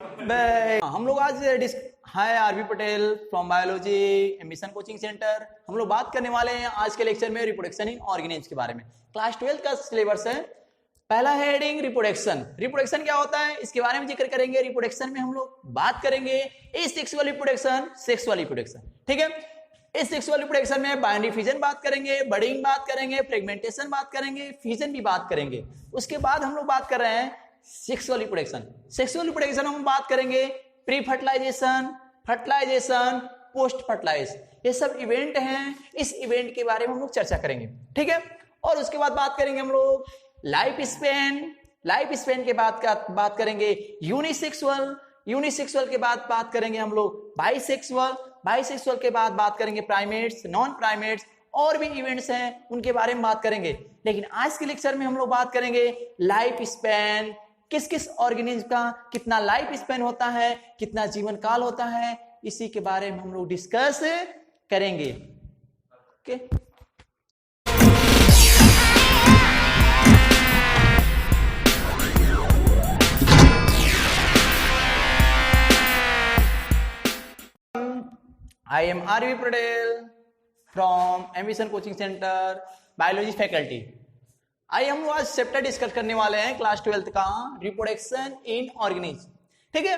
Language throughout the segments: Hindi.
हम लोग आज hi RB Patel from biology ambition coaching centre. हम लोग बात करने वाले हैं आज के लेक्चर में रिप्रोडक्शन इन ऑर्गेनिज्म के बारे में। क्लास 12 का सिलेबस है। पहला है हेडिंग रिप्रोडक्शन। रिप्रोडक्शन क्या होता है इसके बारे में जिक्र करेंगे। रिप्रोडक्शन में हम लोग बात करेंगे एसेक्सुअल रिप्रोडक्शन, सेक्सुअल रिप्रोडक्शन। ठीक है, एसेक्सुअल रिप्रोडक्शन में बाइनरी फिजन बात करेंगे, बडिंग बात करेंगे, फ्रेगमेंटेशन बात करेंगे, फिजन भी बात करेंगे। उसके बाद हम लोग बात कर रहे हैं सेक्सुअल रिप्रोडक्शन। सेक्सुअल रिप्रोडक्शन हम बात करेंगे pre fertilization, fertilization, post fertilize, ये सब इवेंट हैं। इस इवेंट के बारे में हम लोग चर्चा करेंगे। ठीक है, और उसके बाद बात करेंगे हम लोग लाइफ स्पेन। लाइफ स्पेन के बाद बात करेंगे यूनिसेक्सुअल। यूनिसेक्सुअल के बाद बात करेंगे हम लोग बाइसेक्सुअल। बाइसेक्सुअल के बाद बात करेंगे प्राइमेट्स, नॉन प्राइमेट्स, और भी इवेंट्स हैं उनके बारे में बात करेंगे। लेकिन आज के लेक्चर में हम लोग बात करेंगे लाइफ स्पेन। किस किस ऑर्गेनिज्म का कितना लाइफ स्पेन होता है, कितना जीवन काल होता है, इसी के बारे में हम लोग डिस्कस करेंगे। Okay, I am RV Patel from Ambition Coaching Center, Biology Faculty। आइए हम लोग आज चैप्टर डिस्कस करने वाले हैं क्लास 12 का, रिप्रोडक्शन इन ऑर्गेनिज्म। ठीक है,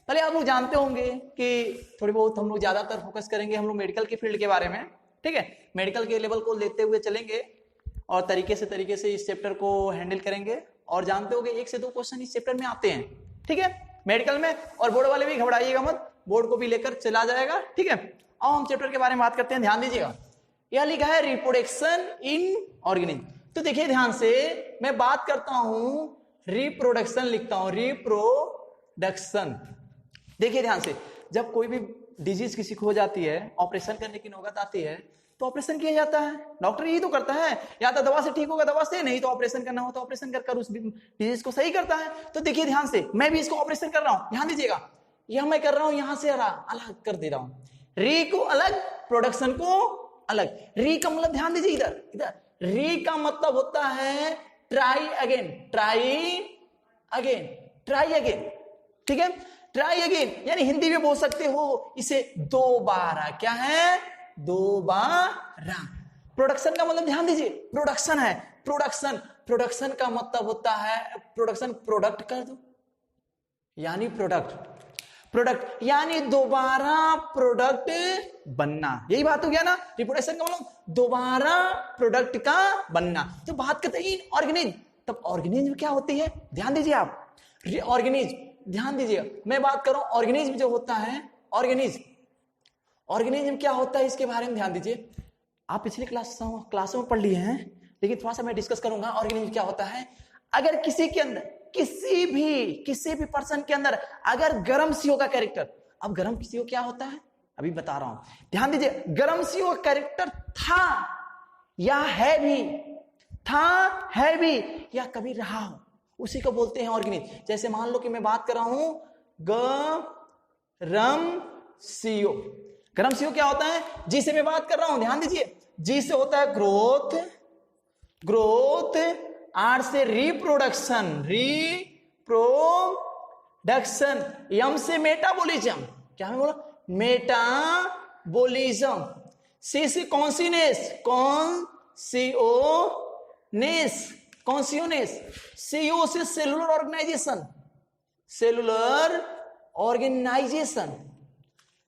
पहले आप लोग जानते होंगे कि थोड़ी बहुत हम लोग ज्यादातर फोकस करेंगे हम लोग मेडिकल के फील्ड के बारे में। ठीक है, मेडिकल के लेवल को लेते हुए चलेंगे और तरीके से इस चैप्टर को हैंडल करेंगे। और जानते होंगे 1 से 2 क्वेश्चन इस चैप्टर में आते हैं। ठीक है, मेडिकल में। और बोर्ड वाले भी घबराइएगा मत, बोर्ड को भी लेकर चला जाएगा। ठीक है, अब हम चैप्टर के बारे में बात करते हैं। ध्यान दीजिएगा, यह लिखा है रिप्रोडक्शन इन ऑर्गेनिज्म। तो देखिए ध्यान से, मैं बात करता हूं रिप्रोडक्शन, लिखता हूं रिप्रोडक्शन। देखिए ध्यान से, जब कोई भी डिजीज किसी को हो जाती है, ऑपरेशन करने की नौबत आती है, तो ऑपरेशन किया जाता है। डॉक्टर यही तो करता है, या तो दवा से ठीक होगा दवा से, नहीं तो ऑपरेशन करना हो तो ऑपरेशन कर उस डिजीज को सही करता है। तो देखिए ध्यान से, मैं भी इसको ऑपरेशन कर रहा हूं। ध्यान दीजिएगा, यह मैं कर रहा हूं, यहां से अलग कर दे रहा हूं। री को अलग, प्रोडक्शन को अलग। री का मतलब ध्यान दीजिए, इधर री का मतलब होता है try again, try again, try again. ठीक है, ट्राई अगेन यानी हिंदी में बोल सकते हो इसे दोबारा। क्या है? दोबारा। प्रोडक्शन का मतलब ध्यान दीजिए, प्रोडक्शन है, प्रोडक्शन। प्रोडक्शन का मतलब होता है प्रोडक्शन, प्रोडक्ट कर दो यानी प्रोडक्ट, प्रोडक्ट यानी दोबारा प्रोडक्ट बनना। यही बात हो गया ना, रिप्रोडक्शन का मतलब दोबारा प्रोडक्ट का बनना। तो बात करते हैं ऑर्गेनिज्म, तब ऑर्गेनिज्म क्या होती है? ध्यान दीजिए आप, ऑर्गेनिज्म ध्यान दीजिए, मैं बात कर रहा हूं ऑर्गेनिज्म जो होता है, ऑर्गेनिज्म, ऑर्गेनिज्म क्या होता है इसके बारे में ध्यान दीजिए। आप पिछले क्लासों में पढ़ लिए हैं, लेकिन थोड़ा सा मैं डिस्कस करूंगा ऑर्गेनिज्म क्या होता है। अगर किसी के अंदर, किसी भी पर्सन के अंदर अगर गर्म सीओ का कैरेक्टर, अब गर्म सीओ क्या होता है अभी बता रहा हूं, ध्यान दीजिए। गर्म सीओ का कैरेक्टर था या है भी, था, है भी, या कभी रहा हो, उसी को बोलते हैं ऑर्गेनिज्म। जैसे मान लो कि मैं बात कर रहा हूं गरम सीओ। गरम सीओ क्या होता है? जी से मैं बात कर रहा हूं, ध्यान दीजिए। जी से होता है ग्रोथ, ग्रोथ। आर से रिप्रोडक्शन, रिप्रोडक्शन। यम से मेटाबॉलिज्म, क्या मैं बोला? मेटाबॉलिज्म। सी से कॉन्सिनेस, कॉन्सियोनेस। सीओ से सेलुलर ऑर्गेनाइजेशन, सेलुलर ऑर्गेनाइजेशन।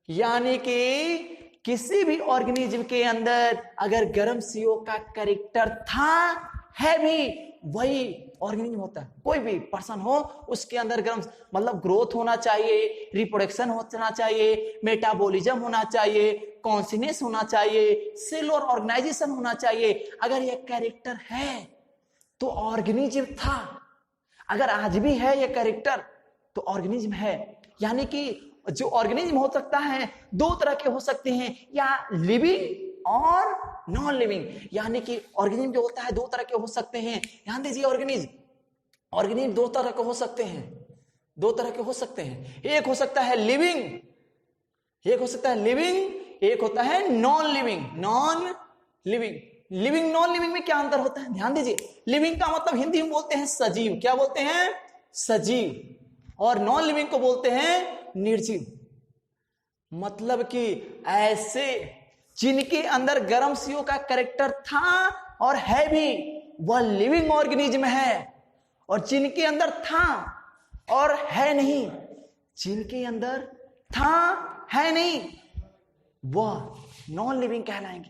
यानी कि किसी भी ऑर्गेनिज्म के अंदर अगर गर्म सीओ का कैरेक्टर था, है भी, वही ऑर्गेनिज्म होता है। कोई भी पर्सन हो उसके अंदर गर्म मतलब ग्रोथ होना चाहिए, रिप्रोडक्शन होना चाहिए, मेटाबॉलिज्म होना चाहिए, कॉन्सिनेस होना चाहिए, सेलुलर ऑर्गेनाइजेशन होना चाहिए। अगर यह कैरेक्टर है तो ऑर्गेनिज्म था। अगर आज भी है यह कैरेक्टर तो ऑर्गेनिज्म है। यानी कि जो ऑर्गेनिज्म हो सकता है 2 तरह के हो सकते हैं, या लिविंग और नॉन लिविंग। यानी कि ऑर्गेनिज्म जो होता है 2 तरह के हो सकते हैं। ध्यान दीजिए, ऑर्गेनिज्म 2 तरह के हो सकते हैं, 2 तरह के हो सकते हैं। एक हो सकता है लिविंग, एक हो सकता है लिविंग, एक होता है non living. Non living, living non living में क्या अंतर होता है? ध्यान दीजिए, लिविंग का मतलब हिंदी में बोलते हैं सजीव। क्या बोलते हैं? सजीव। और नॉन लिविंग को बोलते हैं निर्जीव। मतलब कि ऐसे जिनके अंदर गर्म सीओ का कैरेक्टर था और है भी, वह लिविंग ऑर्गेनिज्म है। और जिनके अंदर था और है नहीं, जिनके अंदर था है नहीं, वह नॉन लिविंग कहलाएंगे।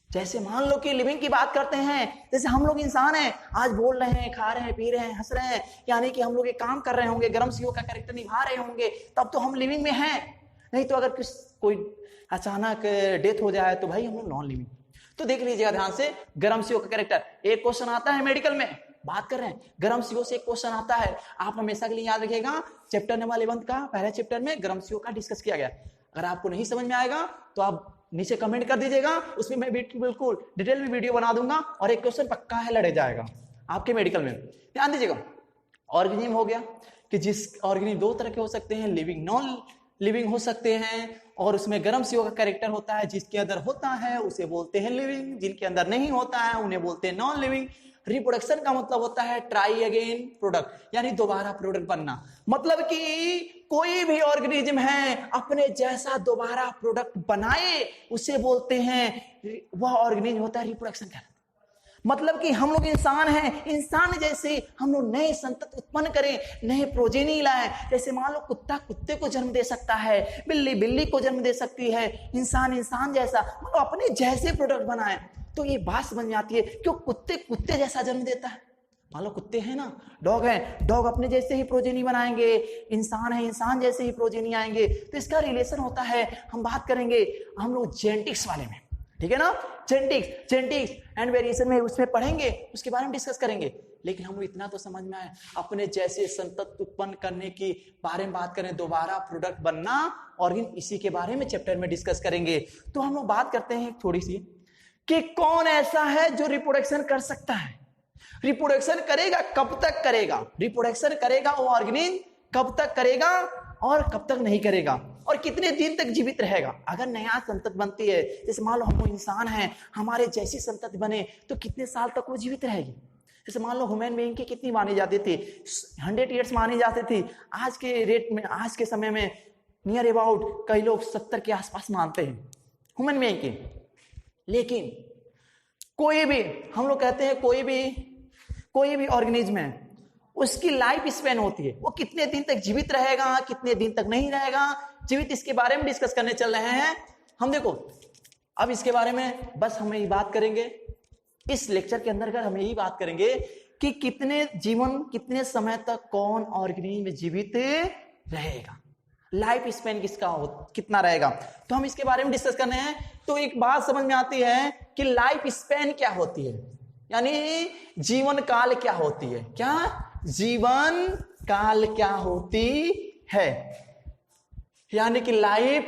जैसे मान लो कि लिविंग की बात करते हैं, जैसे हम लोग इंसान हैं, आज बोल रहे हैं, खा रहे हैं, पी रहे हैं, हंस रहे हैं, यानी कि हम लोग एक काम कर रहे होंगे, गर्म सीओ का कैरेक्टर निभा रहे होंगे, तब तो हम लिविंग में हैं। नहीं तो अगर कोई अचानक डेथ हो जाए तो भाई हम लोग नॉन लिविंग। तो देख लीजिएगा ध्यान से, गर्म सीओ का कैरेक्टर। एक क्वेश्चन आता है मेडिकल में, बात कर रहे हैं गर्म सीओ से, एक क्वेश्चन आता है, आप हमेशा के लिए याद रखिएगा, चैप्टर नंबर 11 का पहले चैप्टर में गर्म सीओ का डिस्कस किया गया। अगर आपको नहीं समझ में आएगा तो आप नीचे कमेंट कर दीजिएगा, उसमें मैं बिल्कुल डिटेल में वीडियो बना दूंगा, और एक क्वेश्चन पक्का है लड़े जाएगा आपके मेडिकल में। ध्यान दीजिएगा, ऑर्गेनिज्म हो गया कि जिस ऑर्गेनिज्म दो तरह के हो सकते हैं, लिविंग नॉन लिविंग हो सकते हैं, और उसमें गर्म सीओ का कैरेक्टर होता है। जिसके अंदर होता है उसे बोलते हैं लिविंग, जिनके अंदर नहीं होता है उन्हें बोलते हैं नॉन लिविंग। रिप्रोडक्शन का मतलब होता है ट्राई अगेन प्रोडक्ट, यानी दोबारा प्रोडक्ट बनना। मतलब कि कोई भी ऑर्गेनिज्म है अपने जैसा दोबारा प्रोडक्ट बनाए, उसे बोलते हैं, वह ऑर्गेनिज्म होता है रिप्रोडक्शन का। मतलब कि हम लोग इंसान हैं, इंसान जैसे हम लोग नए संतति उत्पन्न करें, नए प्रोजेनी लाएं। जैसे मान लो कुत्ता कुत्ते को जन्म दे सकता है, बिल्ली बिल्ली को जन्म दे सकती है, इंसान इंसान जैसा, मतलब अपने जैसे प्रोडक्ट बनाएं। तो ये बात समझ में आती है, क्यों कुत्ते कुत्ते जैसा जन्म देता है। मान लो कुत्ते हैं ना, डॉग है, डॉग अपने जैसे ही प्रोजेनी बनाएंगे, इंसान है इंसान जैसे ही प्रोजेनी आएंगे। तो इसका रिलेशन होता है, हम बात करेंगे हम लोग जेनेटिक्स वाले में, ठीक है ना, जेनेटिक्स एंड वेरिएशन में उसमें पढ़ेंगे, उसके बारे में डिस्कस करेंगे। लेकिन हम इतना तो समझ में आए, अपने जैसे संतति उत्पन्न करने की बारे में बात करें, दोबारा प्रोडक्ट बनना, और इसी के बारे में चैप्टर में डिस्कस करेंगे। तो हम लोग बात करते हैं थोड़ी सी कि कौन ऐसा है जो रिप्रोडक्शन कर सकता है। रिप्रोडक्शन करेगा, कब तक करेगा, रिप्रोडक्शन करेगा वो ऑर्गेनिज्म कब तक करेगा और कब तक नहीं करेगा, और कितने दिन तक जीवित रहेगा। अगर नया संतति बनती है, जैसे मान लो हम लोग इंसान हैं, हमारे जैसी संतति बने तो कितने साल तक वो जीवित रहेगी। जैसे मान लो ह्यूमन बीइंग की कितनी मानी जाती थी, 100 ईयर्स मानी जाती थी। आज के रेट में, आज के समय में नियर अबाउट कई लोग 70 के आसपास मानते हैं ह्यूमन बीइंग की। लेकिन कोई भी, हम लोग कहते हैं कोई भी ऑर्गेनिज्म है, उसकी लाइफ स्पैन होती है, वो कितने दिन तक जीवित रहेगा, कितने दिन तक नहीं रहेगा जीवित, इसके बारे में डिस्कस करने चल रहे हैं हम। देखो अब इसके बारे में बस हम यही बात करेंगे, इस लेक्चर के अंदर हम यही बात करेंगे कि कितने समय तक कौन ऑर्गेनिज्म जीवित रहेगा, लाइफ स्पैन कितना रहेगा। तो हम इसके बारे में डिस्कस करने हैं। तो एक बात समझ में आती है कि लाइफ स्पैन क्या होती है, यानी जीवन काल क्या होती है। क्या जीवन काल क्या होती है, यानी कि लाइफ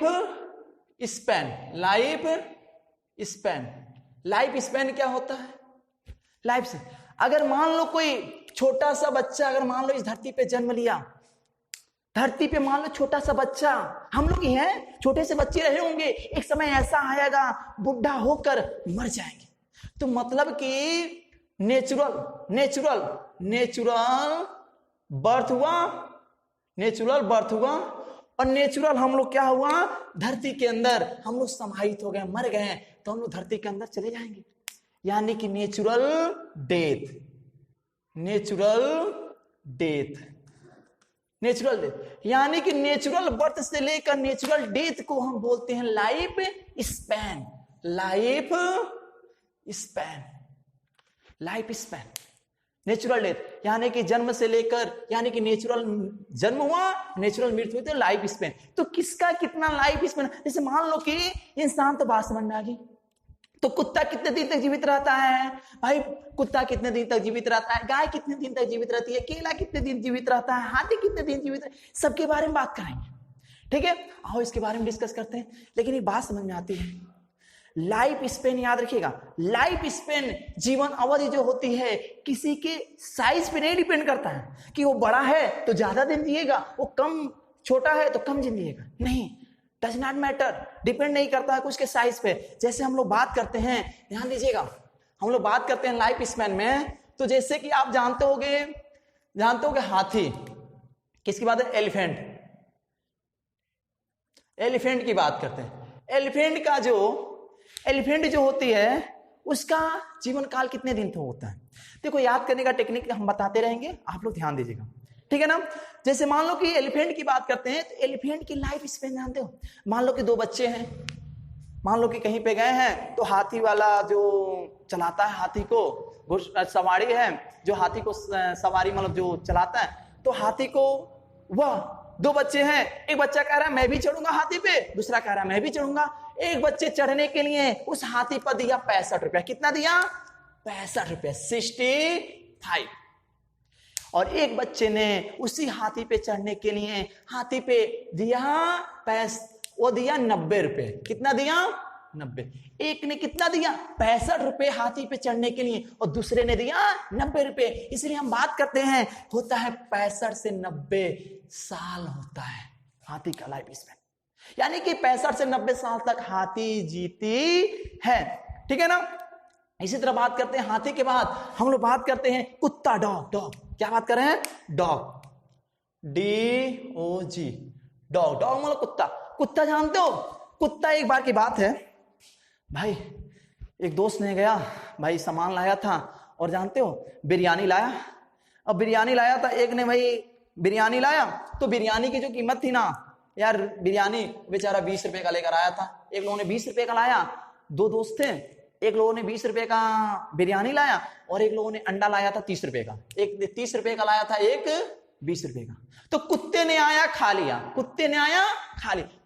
स्पैन क्या होता है। लाइफ से अगर मान लो कोई छोटा सा बच्चा, अगर मान लो इस धरती पे जन्म लिया, धरती पे मान लो छोटा सा बच्चा, हम लोग ही हैं, छोटे से बच्चे रहे होंगे, एक समय ऐसा आएगा बुढ़ा होकर मर जाएंगे। तो मतलब कि नेचुरल बर्थ हुआ, और नेचुरल हम लोग क्या हुआ, धरती के अंदर हम लोग समाहित हो गए, मर गए, तो हम लोग धरती के अंदर चले जाएंगे, यानी कि नेचुरल डेथ, यानी कि नेचुरल बर्थ से लेकर नेचुरल डेथ को हम बोलते हैं लाइफ स्पैन। नेचुरल डेथ यानी कि जन्म से लेकर, यानी कि नेचुरल जन्म हुआ, नेचुरल मृत्यु हुई, तो लाइफ स्पैन। तो किसका कितना लाइफ स्पैन, जैसे मान लो कि इंसान, तो बात समझ में आ गई। तो कुत्ता कितने दिन तक जीवित रहता है भाई, कुत्ता कितने दिन तक जीवित रहता है, गाय कितने दिन तक जीवित रहती है, केला कितने दिन जीवित रहता है, हाथी कितने दिन जीवित रहता है, सबके बारे में बात करेंगे, ठीक है। आओ इसके बारे में डिस्कस करते हैं। लेकिन एक बात समझ में आती है, लाइफ स्पेन याद रखिएगा, लाइफ स्पेन जीवन अवधि जो होती है किसी के साइज पे नहीं डिपेंड करता है कि वो बड़ा है तो ज्यादा दिन जिएगा, वो कम छोटा है तो कम दिन जिएगा, नहीं, डज नॉट मैटर, डिपेंड नहीं करता है कुछ के साइज पे। जैसे हम लोग बात करते हैं, ध्यान दीजिएगा, हम लोग बात करते हैं लाइफ स्पेन में, तो जैसे कि आप जानते होगे हाथी किसकी बात है? एलिफेंट। एलिफेंट की बात करते हैं। एलिफेंट जो होती है उसका जीवन काल कितने दिन तक होता है? देखो, याद करने का टेक्निक हम बताते रहेंगे, आप लोग ध्यान दीजिएगा, ठीक है ना। जैसे मान लो कि एलिफेंट की बात करते हैं, तो एलिफेंट की लाइफ स्पेन जानते हो? मान लो कि 2 बच्चे हैं, मान लो कि कहीं पे गए हैं, तो हाथी वाला जो चलाता है हाथी को, सवारी है जो हाथी को सवारी मतलब जो चलाता है, तो हाथी को वह 2 बच्चे हैं, एक बच्चा कह रहा है मैं भी चढ़ूंगा हाथी पे, दूसरा कह रहा है मैं भी चढ़ूंगा। एक बच्चे चढ़ने के लिए उस हाथी पर दिया 65 रुपया। कितना दिया? 65 रुपया, 65। और एक बच्चे ने उसी हाथी पे चढ़ने के लिए हाथी पे दिया वो दिया 90 रुपए। कितना दिया? 90। एक ने कितना दिया? 65 रुपए हाथी पे चढ़ने के लिए, और दूसरे ने दिया 90 रुपए। इसलिए हम बात करते हैं, होता है 65 से 90 साल होता है हाथी का लाइफ स्पैन, यानी कि 65 से 90 साल तक हाथी जीती है, ठीक है ना। इसी तरह बात करते हैं हाथी के बाद हम लोग बात करते हैं कुत्ता, डॉग। क्या बात कर रहे हैं? डॉग, DOG, डॉग मतलब कुत्ता। कुत्ता जानते हो? कुत्ता, एक बार की बात है भाई, एक दोस्त ने गया भाई, सामान लाया था, और जानते हो बिरयानी लाया। अब बिरयानी लाया था, एक ने भाई बिरयानी लाया, तो बिरयानी की जो कीमत थी ना यार, बिरयानी बेचारा 20 रुपए का लेकर आया था। एक लोगों ने 20 रुपए का लाया, 2 दोस्त थे, एक लोगों ने 20 रुपए का बिरयानी लाया, और एक लोगों ने अंडा लाया था 30 रुपए का। एक 30 रुपए का लाया था, एक 20 रुपए का। तो कुत्ते ने आया खा लिया,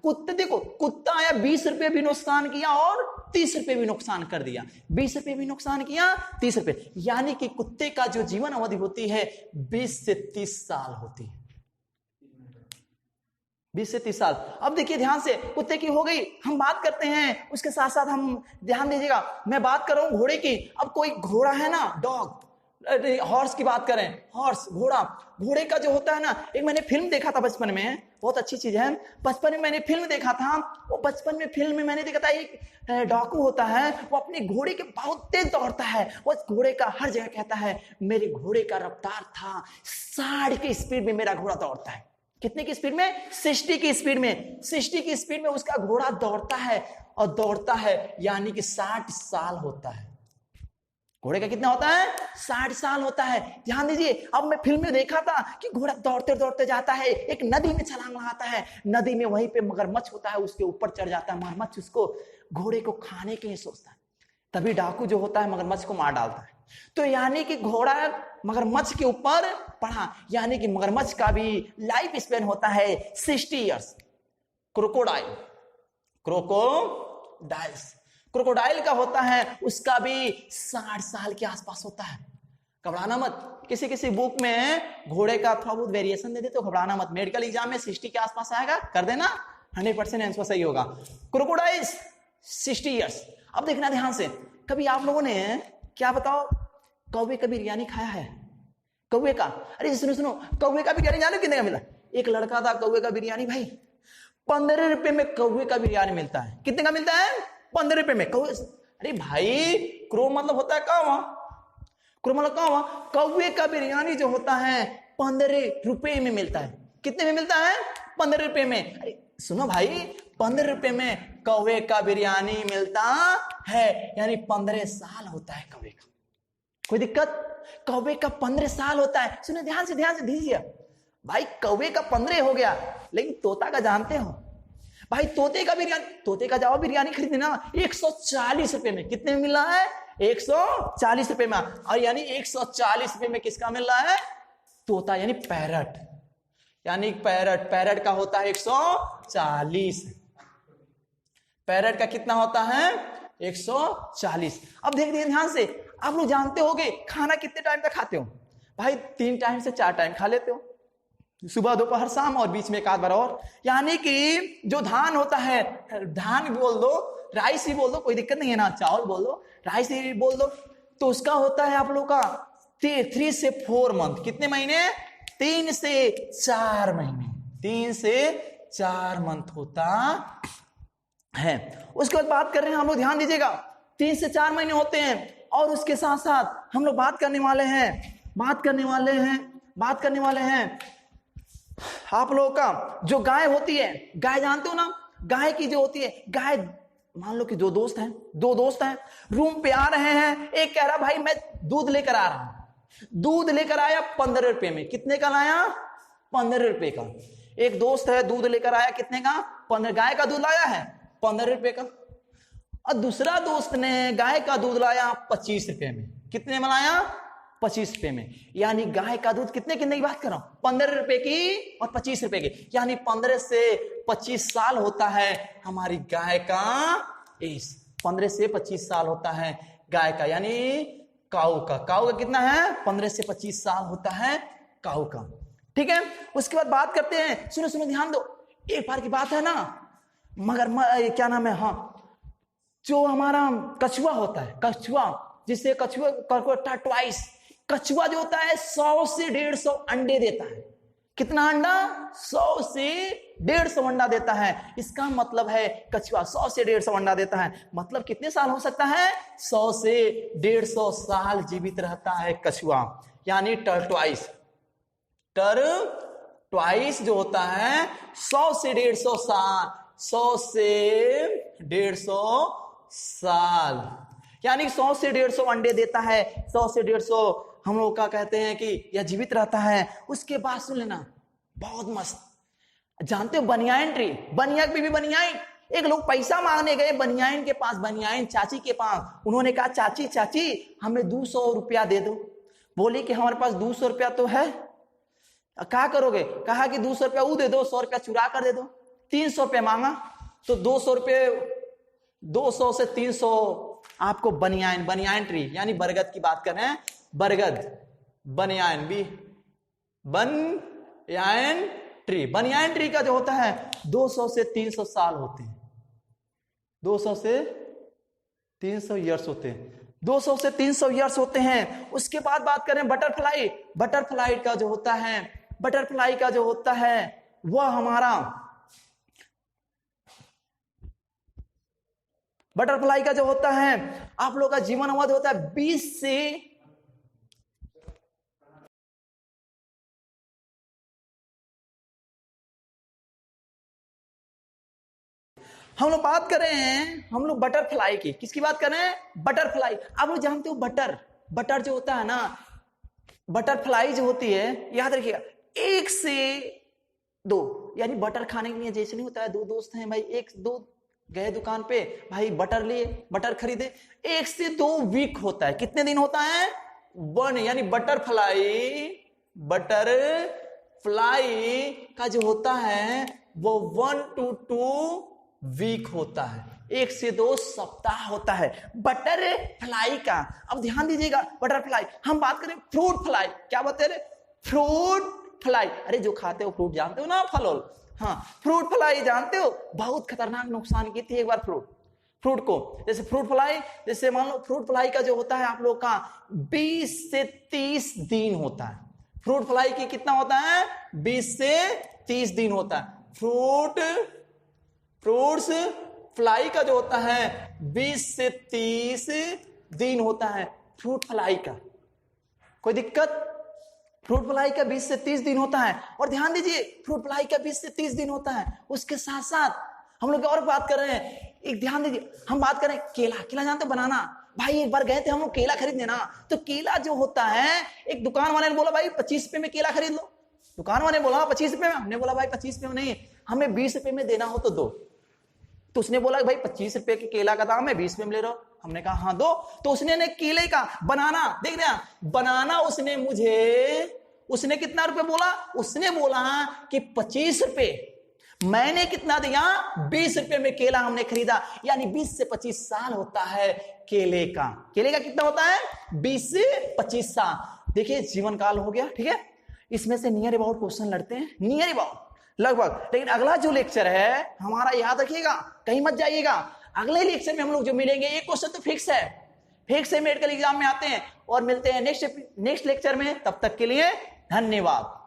कुत्ते देखो, कुत्ता आया 20 रुपए भी नुकसान किया और 30 रुपए भी नुकसान कर दिया। 20 रुपए भी नुकसान किया, 30 रुपए, यानी कि कुत्ते का जो जीवन अवधि होती है 20 से 30 साल होती है। 20 से 30 साल। अब देखिए ध्यान से, कुत्ते की हो गई, हम बात करते हैं उसके साथ साथ हम ध्यान दीजिएगा, मैं बात कर रहा हूं घोड़े की। अब कोई घोड़ा है ना, डॉग, हॉर्स की बात करें, हॉर्स, घोड़े का जो होता है ना, एक मैंने फिल्म देखा था बचपन में, बहुत अच्छी चीज है। बचपन में मैंने फिल्म देखा था, वो बचपन में फिल्म में मैंने देखा था, एक डाकू होता है, वो अपने घोड़े के बहुत तेज दौड़ता है, वो घोड़े का हर जगह कहता है मेरे घोड़े का रफ्तार था 60 की स्पीड में मेरा घोड़ा दौड़ता है। कितने की स्पीड में? 60 की स्पीड में। 60 की स्पीड में उसका घोड़ा दौड़ता है, और दौड़ता है यानी कि 60 साल होता है। घोड़े का कितना होता है? 60 साल होता है। ध्यान दीजिए, अब मैं फिल्म में देखा था कि घोड़ा दौड़ते दौड़ते जाता है, एक नदी में छलांग लगाता है, नदी में वहीं पे मगरमच्छ होता है, उसके ऊपर चढ़ जाता है, मगरमच्छ उसको घोड़े को खाने के लिए सोचता है, तभी डाकू जो होता है मगरमच्छ को मार डालता है। तो यानी कि घोड़ा मगरमच्छ के ऊपर पड़ा, यानी कि मगरमच्छ का भी लाइफ स्पेन होता है 60 ईयर्स। क्रोकोडाइल का होता है, उसका भी 60 साल के आसपास होता है। घबराना मत, किसी किसी बुक में घोड़े का थोड़ा बहुत वेरिएशन दे दे तो घबराना मत, मेडिकल एग्जाम में 60 के आसपास आएगा, कर देना, 100% आंसर सही होगा। Crocodile 60 years. अब देखना ध्यान से, कभी आप लोगों ने, क्या बताओ, कौवे का बिरयानी खाया है? कौवे का, अरे सुनो, कौवे का बिरयानी जानो कितने का मिला? एक लड़का था, कौवे का बिरयानी भाई 15 रुपए में कौवे का बिरयानी मिलता है। कितने का मिलता है? 15 रुपए में। कौवे, अरे भाई, क्रो मतलब होता है कौवा, क्रो मतलब कौवा। कौवे का बिरयानी जो होता है 15 रुपए में मिलता है। कितने में मिलता है? 15 रुपए में। अरे सुनो भाई, 15 रुपए में कौवे का बिरयानी मिलता है, यानी 15 साल होता है कौवे का। कोई दिक्कत? कौवे का 15 साल होता है। सुनो ध्यान से दीजिए भाई, कौवे का 15 हो गया, लेकिन तोता का जानते हो भाई? तोते का बिरयानी, तोते का जाओ बिरयानी खरीदना 140 रुपए में। कितने में मिल रहा है? 140 रुपए में। और यानी 140 रुपए में किसका मिल रहा है? तोता, यानी पैरट, यानी पैरट का होता है 140। पैरट का कितना होता है? 140। अब देख दिए ध्यान से, आप लोग जानते होगे खाना कितने टाइम तक खाते हो? भाई 3 टाइम से 4 टाइम खा लेते हो, सुबह दोपहर शाम, और बीच में एक आध बार और। यानी कि जो धान होता है, धान भी बोल दो, राइस भी बोल दो, कोई दिक्कत नहीं है ना, चावल बोल दो, राइस भी बोल दो, तो उसका होता है आप लोग का 3 से 4 मंथ। कितने महीने? 3 से 4 महीने, 3 से 4 मंथ होता है। उसके बाद बात कर रहे हैं हम लोग, ध्यान दीजिएगा, 3 से 4 महीने होते हैं। और उसके साथ साथ हम लोग बात करने वाले हैं आप लोगों का जो गाय होती है, गाय जानते हो ना, गाय की जो होती है, गाय मान लो कि दो दोस्त हैं, रूम पे आ रहे हैं, एक कह रहा भाई मैं दूध लेकर आ रहा हूं, दूध लेकर आया 15 रुपए में। कितने का लाया? 15 रुपए का। एक दोस्त है दूध लेकर आया, कितने का? 15। गाय का दूध लाया है 15 रुपए का। और दूसरा दोस्त ने गाय का दूध लाया 25 रुपए में। कितने में लाया? 25 रुपए में। यानी गाय का दूध कितने की बात कर रहा हूं? 15 रुपए की और 25 रुपए की। यानी 15 से 25 साल होता है हमारी गाय का एज। 15 से 25 साल होता है गाय का, यानी काऊ का कितना है? 15 से 25 साल होता है काऊ का। ठीक है, उसके बाद बात करते हैं, सुनो ध्यान दो, एक बार की बात है ना, मगर क्या नाम है, हाँ, जो हमारा कछुआ होता है, कछुआ जिसे कछुआ ट्वाइस, कछुआ जो होता है 100 से 150 अंडे देता है। कितना अंडा? 100 से 150 अंडा देता है। इसका मतलब है कछुआ 100 से 150 अंडा देता है। मतलब कितने साल हो सकता है? 100 से 150 साल जीवित रहता है कछुआ, यानी टर्टवाइस जो होता है 100 से 150 साल, 100 से 150 साल, यानी 100 से 150 अंडे देता है। 100 से 150 हम लोग का कहते हैं कि यह जीवित रहता है। उसके बाद सुन लेना, बहुत मस्त, जानते हो बनियान ट्री, बनियान भी बनियान, एक लोग पैसा मांगने गए बनियान के पास, बनियान चाची के पास। उन्होंने कहा चाची हमें 200 रुपया दे दो। बोली कि हमारे पास 200 रुपया तो है, क्या करोगे? कहा कि 200 रुपया वो दे दो, 100 रुपया चुरा कर दे दो। 300 रुपया मांगा तो 200 रुपये, 200 से 300 आपको बनियान ट्री, यानी बरगद की बात कर रहे हैं, बरगद, बनियान बनियान ट्री का जो होता है 200 से 300 साल होते हैं, 200 से 300 ईयर्स होते हैं, 200 से 300 ईयर्स होते हैं। उसके बाद बात करें बटरफ्लाई, बटरफ्लाई का जो होता है वह हमारा, बटरफ्लाई का जो होता है आप लोग का जीवन अवधि होता है 20 से हम लोग बात कर रहे हैं, हम लोग बटरफ्लाई की, किसकी बात कर रहे हैं? बटरफ्लाई। आप लोग जानते हो बटर जो होता है ना, बटरफ्लाई जो होती है, याद रखिएगा 1 से 2, यानी बटर खाने के लिए जैसे नहीं होता है, दो दोस्त हैं भाई, एक दो गए दुकान पे भाई, बटर लिए, बटर खरीदे, 1 से 2 वीक होता है। कितने दिन होता है? 1, यानी बटरफ्लाई का जो होता है वो 1 to 2 वीक होता है, 1 से 2 सप्ताह होता है बटरफ्लाई का। अब ध्यान दीजिएगा, बटरफ्लाई, हम बात करें फ्रूट फ्लाई, क्या बता रहे? फ्रूट फ्लाई, अरे जो खाते हो फ्रूट, जानते हो ना, फल, हाँ, फ्रूट फ्लाई जानते हो, बहुत खतरनाक नुकसान की थी एक बार फ्रूट को। जैसे फ्रूट फ्लाई, जैसे मान लो फ्रूट फ्लाई का जो होता है आप लोग का 20 से 30 दिन होता है। फ्रूट फ्लाई की कितना होता है? 20 से 30 दिन होता है। फ्रूट्स फ्लाई का जो होता है 20 से 30 दिन होता है फ्रूट फ्लाई का। कोई दिक्कत? फ्रूट फ्लाई का 20 से 30 दिन होता है। और ध्यान दीजिए, फ्रूट फ्लाई का 20 से 30 दिन होता है। उसके साथ साथ हम लोग और बात कर रहे हैं, एक ध्यान दीजिए, हम बात करें केला जानते हो, बनाना। भाई एक बार गए थे हम लोग केला खरीदने ना, तो केला जो होता है, एक दुकान वाले ने बोला भाई 25 रुपए में केला खरीद लो। दुकान वाले ने बोला 25 रुपए में, हमने बोला भाई 25 रुपए में नहीं, हमें 20 रुपए में देना हो तो दो। तो उसने बोला भाई 25 रुपए के केला का दाम है, 20 रुपए में ले रहा हूं। हमने कहा हाँ दो। तो उसने केले का बनाना, देख रहे हैं, बनाना उसने कितना रुपए बोला? उसने बोला कि 25 रुपए। मैंने कितना दिया? 20 रुपए में केला हमने खरीदा, यानी 20 से 25 साल होता है केले का कितना होता है? 20 से 25 साल। देखिए जीवन काल हो गया, ठीक है। इसमें से नियर अबाउट क्वेश्चन लड़ते हैं, नियर अबाउट लगभग। लेकिन अगला जो लेक्चर है हमारा, याद रखिएगा, कहीं मत जाइएगा, अगले लेक्चर में हम लोग जो मिलेंगे, एक क्वेश्चन तो फिक्स है मेडिकल एग्जाम में आते हैं, और मिलते हैं नेक्स्ट लेक्चर में। तब तक के लिए धन्यवाद।